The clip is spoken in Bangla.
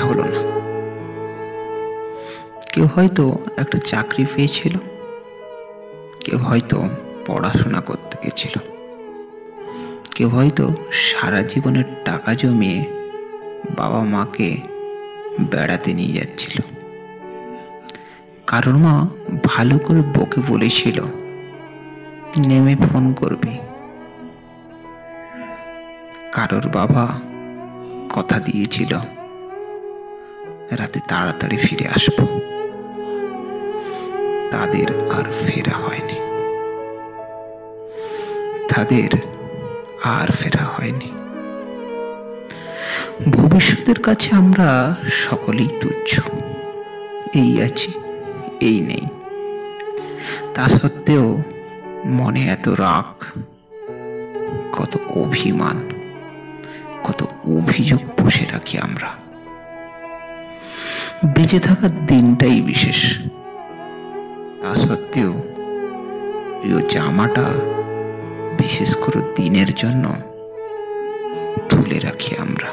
হলো না। কেউ হয়তো একটা চাকরি পেয়েছিল, কেউ হয়তো পড়াশোনা করতে গেছিল, কেউ হয়তো সারা জীবনের টাকা জমিয়ে বাবা মাকে বেড়াতে নিয়ে যাচ্ছিল। কারোর মা ভালো করে বকে বলেছিল, নেমে ফোন করবি। কারোর বাবা কথা দিয়েছিল, রাতে তাড়াতাড়ি ফিরে আসব। তাদের আর ফেরা হয়নি, তাদের আর ফেরা হয়নি। ভবিষ্যতের কাছে আমরা সকলেই তুচ্ছ, এই আছি এই নেই। তা সত্ত্বেও মনে এত রাগ, কত অভিমান, কত অভিযোগ পুষে রাখি আমরা। বেঁচে থাকার দিনটাই বিশেষ, তা সত্ত্বেও প্রিয় জামাটা বিশেষ করে দিনের জন্য তুলে রাখি আমরা।